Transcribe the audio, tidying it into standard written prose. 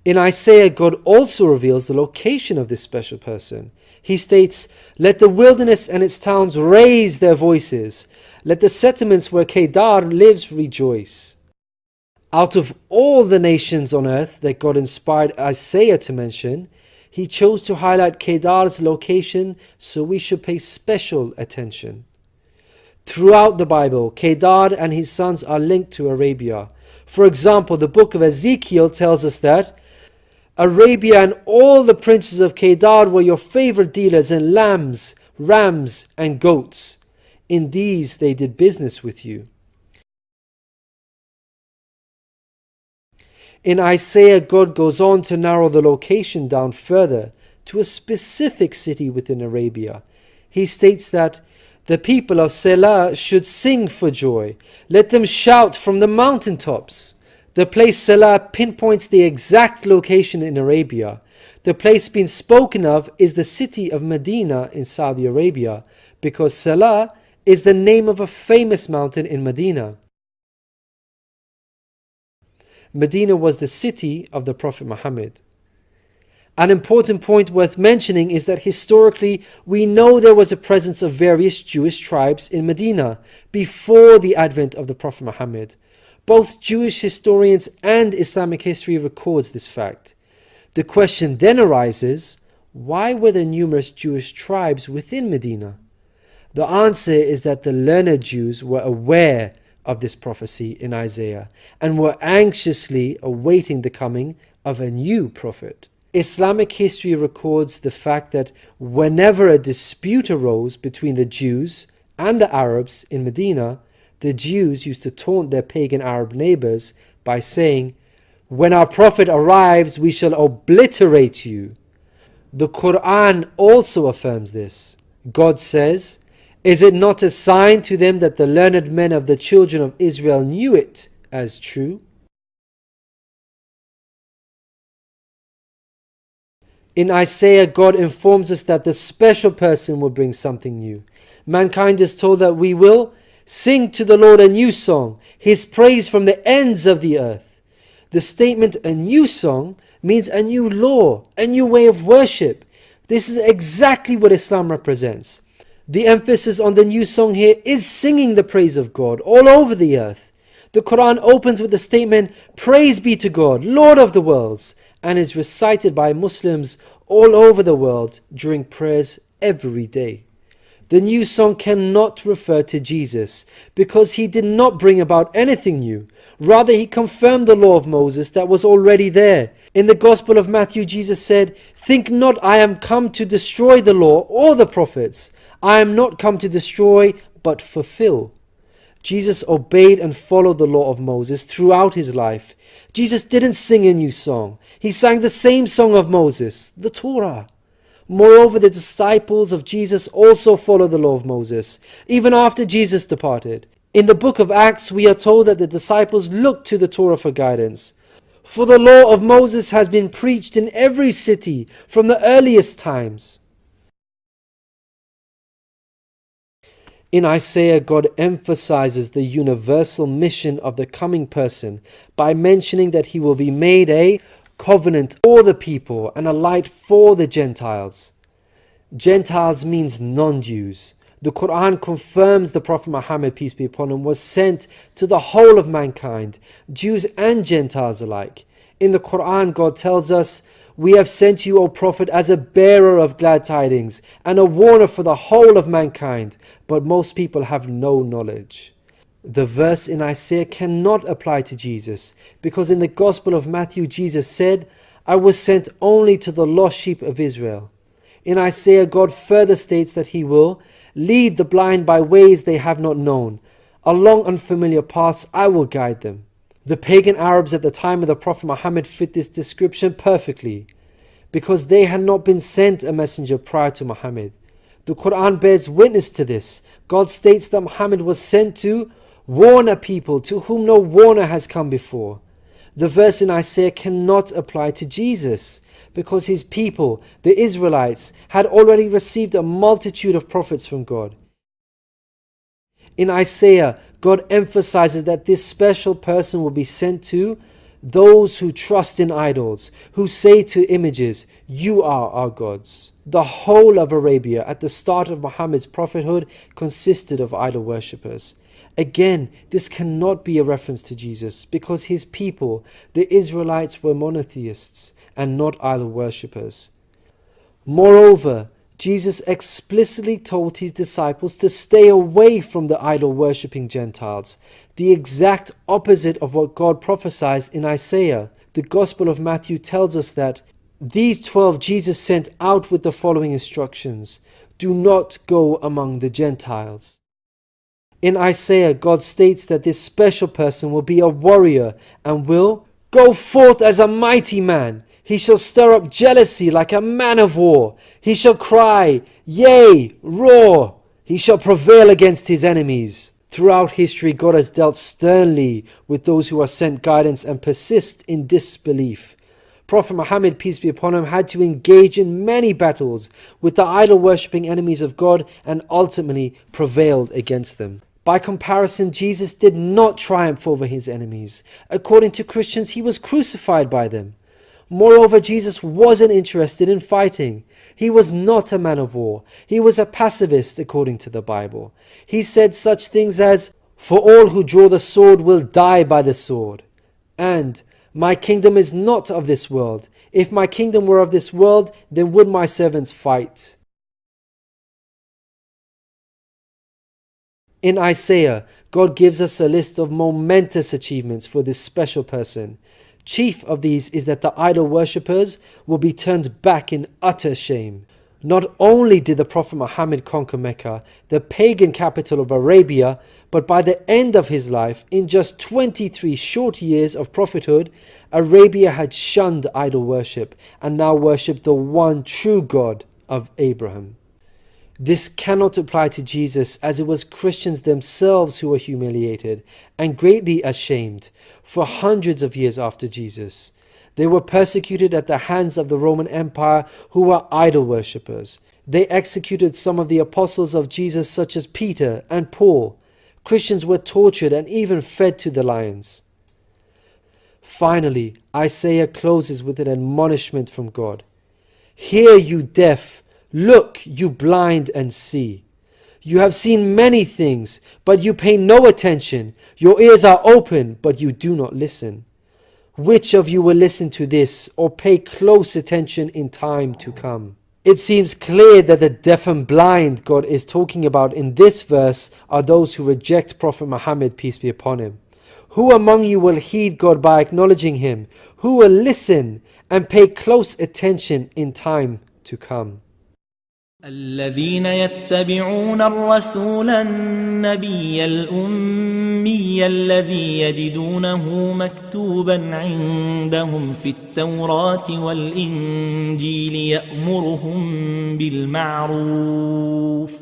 In Isaiah, God also reveals the location of this special person. He states, "Let the wilderness and its towns raise their voices. Let the settlements where Kedar lives rejoice." Out of all the nations on earth that God inspired Isaiah to mention, he chose to highlight Kedar's location, so we should pay special attention. Throughout the Bible, Kedar and his sons are linked to Arabia. For example, the book of Ezekiel tells us that Arabia and all the princes of Kedar were your favorite dealers in lambs, rams, and goats. In these they did business with you. In Isaiah, God goes on to narrow the location down further to a specific city within Arabia. He states that the people of Selah should sing for joy. Let them shout from the mountaintops. The place Selah pinpoints the exact location in Arabia. The place being spoken of is the city of Medina in Saudi Arabia, because Selah is the name of a famous mountain in Medina. Medina was the city of the Prophet Muhammad. An important point worth mentioning is that historically we know there was a presence of various Jewish tribes in Medina before the advent of the Prophet Muhammad. Both Jewish historians and Islamic history records this fact. The question then arises, why were there numerous Jewish tribes within Medina? The answer is that the learned Jews were aware of this prophecy in Isaiah and were anxiously awaiting the coming of a new prophet. Islamic history records the fact that whenever a dispute arose between the Jews and the Arabs in Medina, the Jews used to taunt their pagan Arab neighbors by saying, "When our prophet arrives, we shall obliterate you." The Quran also affirms this. God says, "Is it not a sign to them that the learned men of the children of Israel knew it as true?" In Isaiah, God informs us that the special person will bring something new. Mankind is told that we will sing to the Lord a new song, His praise from the ends of the earth. The statement "a new song" means a new law, a new way of worship. This is exactly what Islam represents. The emphasis on the new song here is singing the praise of God all over the earth. The Quran opens with the statement, "Praise be to God, Lord of the worlds," and is recited by Muslims all over the world during prayers every day. The new song cannot refer to Jesus because he did not bring about anything new. Rather, he confirmed the law of Moses that was already there. In the Gospel of Matthew, Jesus said, "Think not I am come to destroy the law or the prophets. I am not come to destroy, but fulfill." Jesus obeyed and followed the law of Moses throughout his life. Jesus didn't sing a new song. He sang the same song of Moses, the Torah. Moreover, the disciples of Jesus also followed the law of Moses, even after Jesus departed. In the book of Acts, we are told that the disciples looked to the Torah for guidance. For the law of Moses has been preached in every city from the earliest times. In Isaiah, God emphasizes the universal mission of the coming person by mentioning that he will be made a covenant for the people and a light for the Gentiles. Gentiles means non-Jews. The Quran confirms the Prophet Muhammad, peace be upon him, was sent to the whole of mankind, Jews and Gentiles alike. In the Quran, God tells us, "We have sent you, O Prophet, as a bearer of glad tidings and a warner for the whole of mankind, but most people have no knowledge." The verse in Isaiah cannot apply to Jesus because in the Gospel of Matthew, Jesus said, "I was sent only to the lost sheep of Israel." In Isaiah, God further states that He will lead the blind by ways they have not known. Along unfamiliar paths I will guide them. The pagan Arabs at the time of the Prophet Muhammad fit this description perfectly because they had not been sent a messenger prior to Muhammad. The Quran bears witness to this. God states that Muhammad was sent to warn a people to whom no warner has come before. The verse in Isaiah cannot apply to Jesus because his people, the Israelites, had already received a multitude of prophets from God. In Isaiah, God emphasizes that this special person will be sent to those who trust in idols, who say to images, "You are our gods." The whole of Arabia at the start of Muhammad's prophethood consisted of idol worshippers. Again, this cannot be a reference to Jesus, because his people, the Israelites, were monotheists and not idol worshippers. Moreover, Jesus explicitly told his disciples to stay away from the idol-worshipping Gentiles, the exact opposite of what God prophesied in Isaiah. The Gospel of Matthew tells us that these 12 Jesus sent out with the following instructions: do not go among the Gentiles. In Isaiah, God states that this special person will be a warrior and will go forth as a mighty man. He shall stir up jealousy like a man of war. He shall cry, yea, roar. He shall prevail against his enemies. Throughout history, God has dealt sternly with those who are sent guidance and persist in disbelief. Prophet Muhammad, peace be upon him, had to engage in many battles with the idol-worshipping enemies of God and ultimately prevailed against them. By comparison, Jesus did not triumph over his enemies. According to Christians, he was crucified by them. Moreover, Jesus wasn't interested in fighting. He was not a man of war. He was a pacifist, according to the Bible. He said such things as, "For all who draw the sword will die by the sword," and "My kingdom is not of this world. If my kingdom were of this world, then would my servants fight." In Isaiah, God gives us a list of momentous achievements for this special person. Chief of these is that the idol worshippers will be turned back in utter shame. Not only did the Prophet Muhammad conquer Mecca, the pagan capital of Arabia, but by the end of his life, in just 23 short years of prophethood, Arabia had shunned idol worship and now worshipped the one true God of Abraham. This cannot apply to Jesus, as it was Christians themselves who were humiliated and greatly ashamed for hundreds of years after Jesus. They were persecuted at the hands of the Roman Empire, who were idol worshippers. They executed some of the apostles of Jesus, such as Peter and Paul. Christians were tortured and even fed to the lions. Finally, Isaiah closes with an admonishment from God. "Hear, you deaf. Look, you blind, and see. You have seen many things, but you pay no attention. Your ears are open, but you do not listen. Which of you will listen to this or pay close attention in time to come?" It seems clear that the deaf and blind God is talking about in this verse are those who reject Prophet Muhammad, peace be upon him. Who among you will heed God by acknowledging him? Who will listen and pay close attention in time to come? الذين يتبعون الرسول النبي الأمي الذي يجدونه مكتوبا عندهم في التوراة والإنجيل يأمرهم بالمعروف